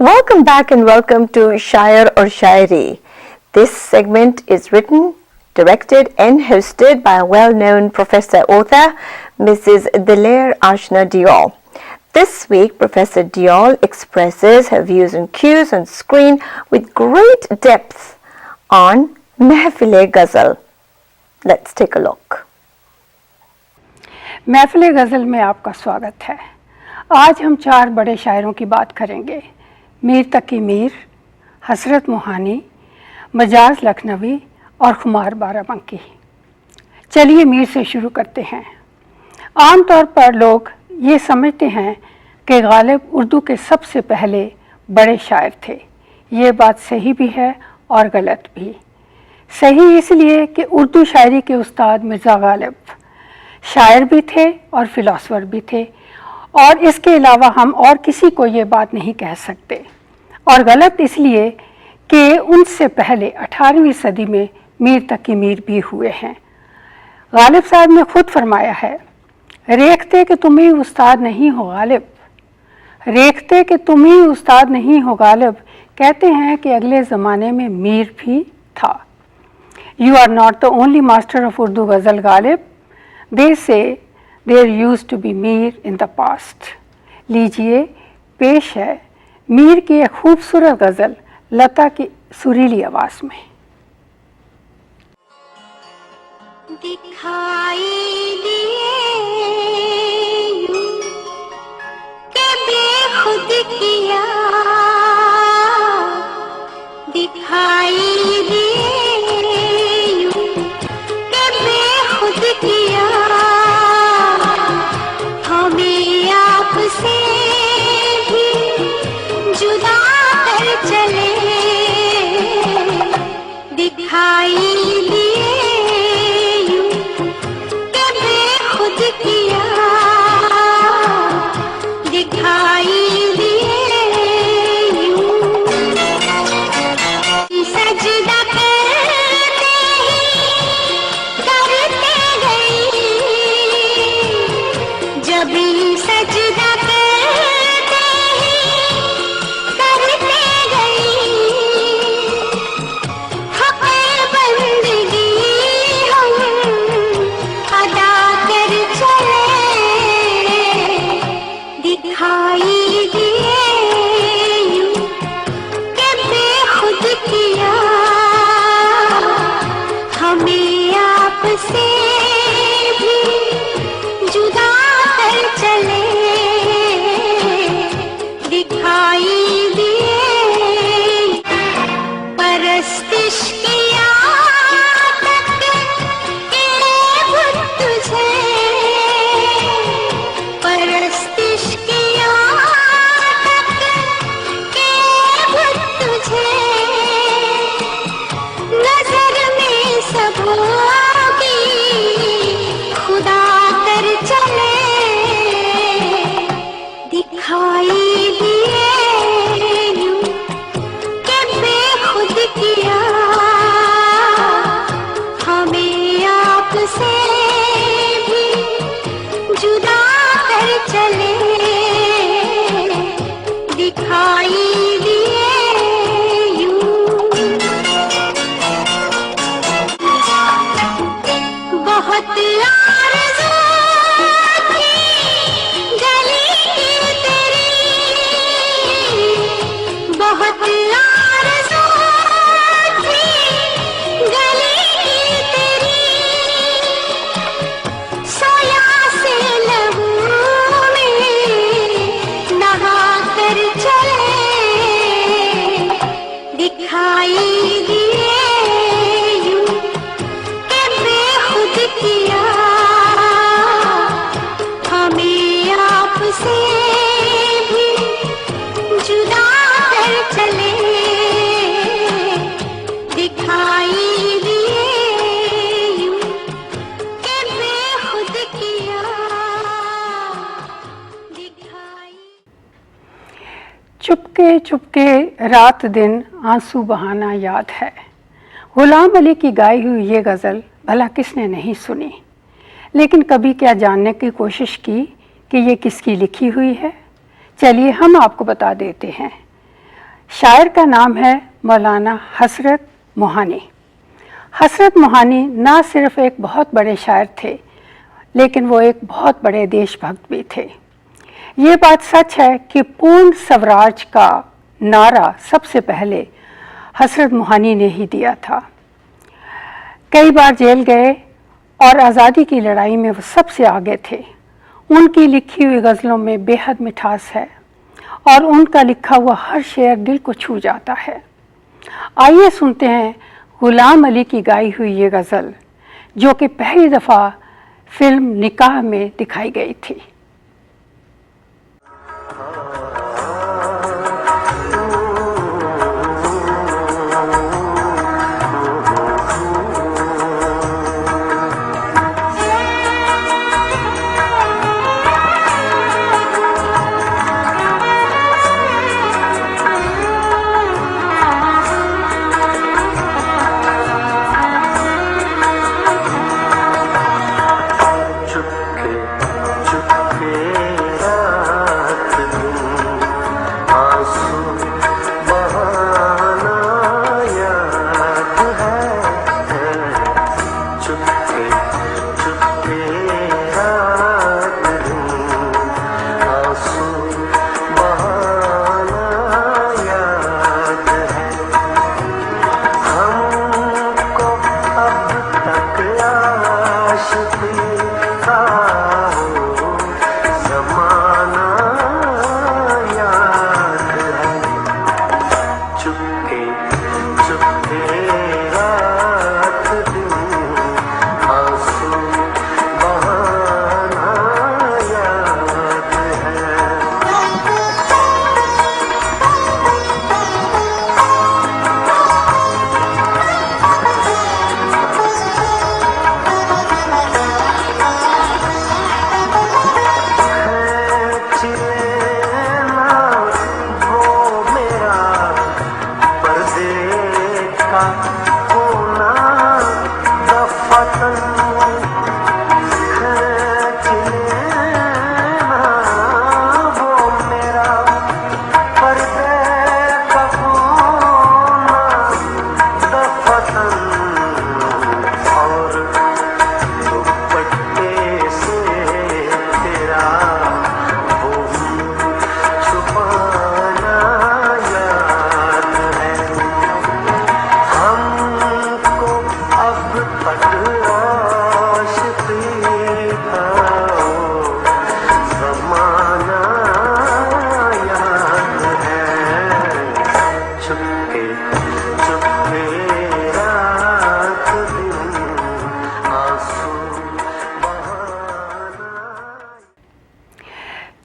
Welcome back and welcome to Shair or Shairi. This segment is written, directed and hosted by a well-known professor author, Mrs. Dilaire Ashna Diol. This week, Professor Diol expresses her views and cues on screen with great depth on Mehfil-e-Ghazal. Let's take a look. महफिल-ए-ग़ज़ल में आपका स्वागत है। आज हम 4 बड़े शायरों की बात करेंगे। मीर तकी मीर, हसरत मोहानी, मजाज लखनवी और खुमार बाराबंकी। चलिए मीर से शुरू करते हैं। आम तौर पर लोग ये समझते हैं कि गालिब उर्दू के सबसे पहले बड़े शायर थे। ये बात सही भी है और गलत भी। सही इसलिए कि उर्दू शायरी के उस्ताद मिर्ज़ा गालिब शायर भी थे और फ़िलासफ़र भी थे, और इसके अलावा हम और किसी को ये बात नहीं कह सकते। और गलत इसलिए कि उनसे पहले 18वीं सदी में मीर तकी मीर भी हुए हैं। गालिब साहब ने खुद फरमाया है, रेखते कि तुम ही उस्ताद नहीं हो गालिब, रेखते कि तुम ही उस्ताद नहीं हो गालिब, कहते हैं कि अगले ज़माने में मीर भी था। You are not the only master of Urdu ghazal Ghalib, they say there used to be Mir in the past. लीजिए पेश है मीर की एक खूबसूरत गज़ल लता की सुरीली आवाज़ में। दिखाई दिए के बेखुद किया, दिखाई दिए के बेखुद किया, हमें आपसे भी जुदा कर चले, दिखाई चुपके चुपके रात दिन आंसू बहाना याद है। गुलाम अली की गाई हुई ये गज़ल भला किसने नहीं सुनी, लेकिन कभी क्या जानने की कोशिश की कि ये किसकी लिखी हुई है? चलिए हम आपको बता देते हैं। शायर का नाम है मौलाना हसरत मोहानी। हसरत मोहानी ना सिर्फ एक बहुत बड़े शायर थे, लेकिन वो एक बहुत बड़े देशभक्त भी थे। ये बात सच है कि पूर्ण स्वराज का नारा सबसे पहले हसरत मोहानी ने ही दिया था। कई बार जेल गए और आज़ादी की लड़ाई में वो सबसे आगे थे। उनकी लिखी हुई गज़लों में बेहद मिठास है और उनका लिखा हुआ हर शेर दिल को छू जाता है। आइए सुनते हैं गुलाम अली की गाई हुई ये गज़ल, जो कि पहली दफ़ा फिल्म निकाह में दिखाई गई थी।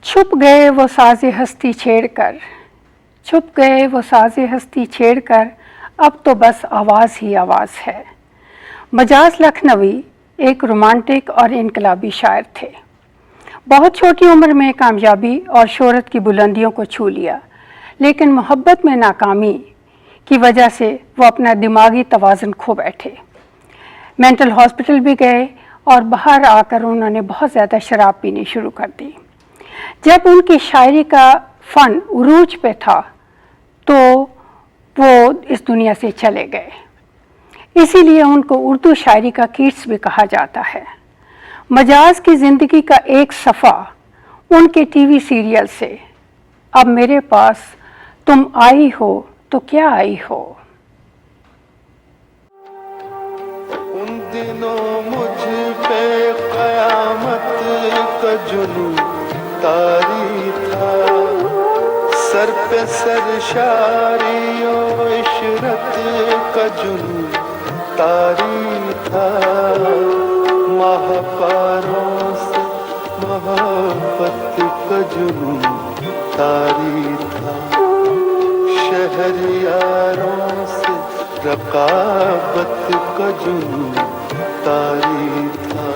छुप गए वो साज़े हस्ती छेड़कर, छुप गए वो साज़े हस्ती छेड़कर, अब तो बस आवाज़ ही आवाज़ है। मजाज लखनवी एक रोमांटिक और इनकलाबी शायर थे। बहुत छोटी उम्र में कामयाबी और शोहरत की बुलंदियों को छू लिया, लेकिन मोहब्बत में नाकामी की वजह से वो अपना दिमागी तवाज़ुन खो बैठे। मेंटल हॉस्पिटल भी गए और बाहर आकर उन्होंने बहुत ज़्यादा शराब पीनी शुरू कर दी। जब उनकी शायरी का फ़न उरूज पे था तो वो इस दुनिया से चले गए। इसीलिए उनको उर्दू शायरी का कीट्स भी कहा जाता है। मजाज की ज़िंदगी का एक सफ़ा उनके टीवी सीरियल से, अब मेरे पास तुम आई हो तो क्या आई हो। उन दिनों मुझ पे क़यामत का जुनून तारी था, सर पे सरशारियों इशरत का जुनून तारी था। महापारों से मोहब्बत का जुनून तारी था। शहरियारों से रकाबत का जुनून तारी था।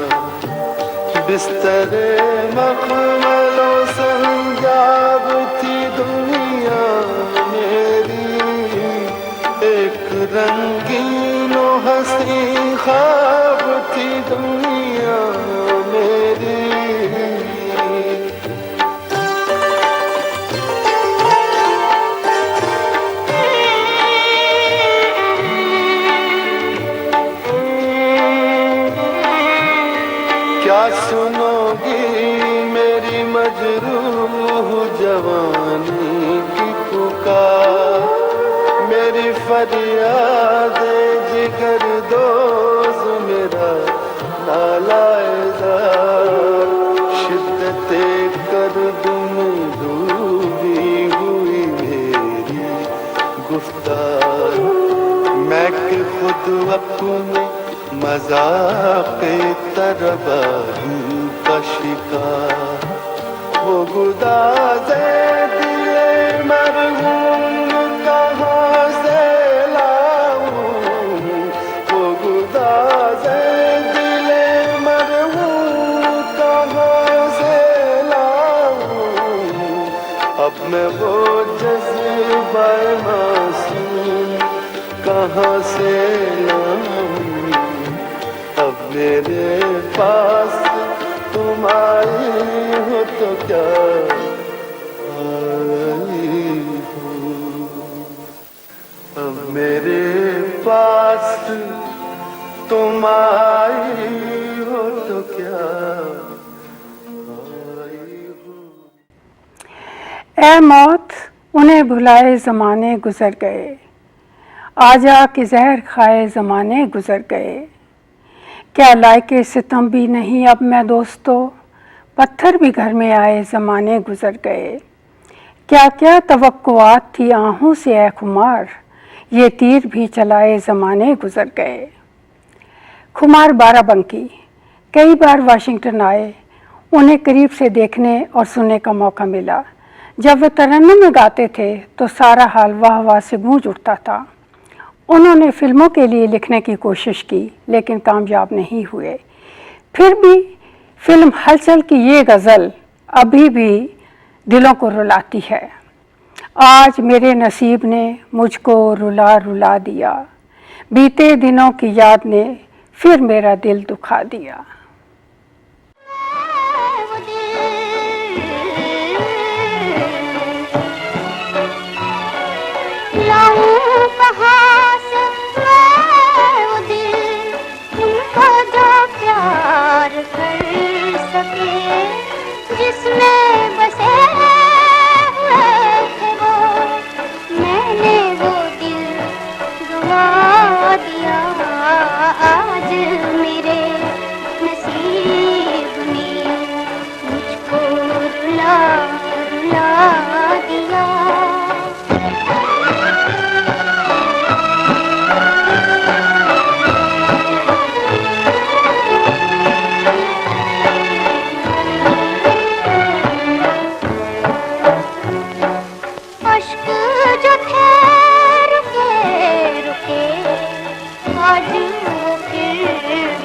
बिस्तरे मखमलों संजाब थी दुनिया मेरी, एक रंगीन हंसी ख्वाब थी दुनिया मेरी। फरियादे जिगर दोस्त मेरा नालायदा शिद्दते कर दुम डूबी हुई मेरी गुफ्तार मैं कि खुद अपने मजाक़े तरबाही का शिकार वो गुदाज़े दिले मरहूम कहाँ से लाऊं वो गुदाज़े दिले मरहूम कहाँ से लाऊं अब मैं वो जज़्बा मासूम कहाँ से लाऊं अब मेरे पास तुम आई हो तो क्या आई हो अब मेरे पास तुम आई हो तो क्या आई हो। ऐ मौत उन्हें भुलाए ज़माने गुज़र गए, आजा कि ज़हर खाए ज़माने गुज़र गए। क्या लायके सितम भी नहीं अब मैं दोस्तों, पत्थर भी घर में आए ज़माने गुज़र गए। क्या क्या तवक्कुआत थी आहों से ऐ खुमार, ये तीर भी चलाए ज़माने गुज़र गए। खुमार बाराबंकी कई बार वाशिंगटन आए, उन्हें करीब से देखने और सुनने का मौका मिला। जब वे तरन्नुम में गाते थे तो सारा हाल वाह वाह से गूंज उठता था। उन्होंने फिल्मों के लिए लिखने की कोशिश की लेकिन कामयाब नहीं हुए। फिर भी फिल्म हलचल की ये गज़ल अभी भी दिलों को रुलाती है। आज मेरे नसीब ने मुझको रुला रुला दिया, बीते दिनों की याद ने फिर मेरा दिल दुखा दिया। जिसमें बसे हुए थे वो, मैंने वो दिल गवा दिया। आज मेरे नसीब ने मुझको रुला रुला दिया।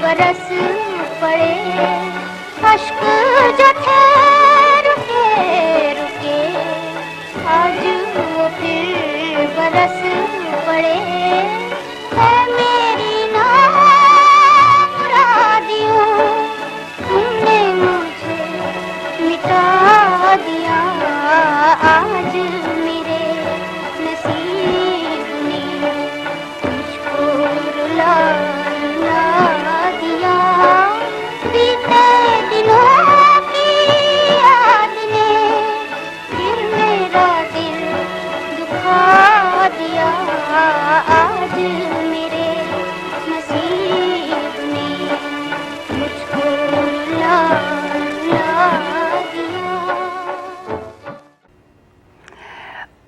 बरस पड़े अश्क जो थे रुके रुके, आज वो फिर बरस पड़े। है मेरी नामुरादियों, तुमने मुझे मिटा दिया। आज मेरे नसीब ने मुझको रुला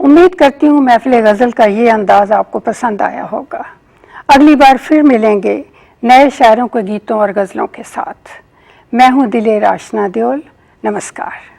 उम्मीद करती हूँ महफिल गज़ल का ये अंदाज़ आपको पसंद आया होगा। अगली बार फिर मिलेंगे नए शायरों के गीतों और गज़लों के साथ। मैं हूँ दिलेर आशना देओल। नमस्कार।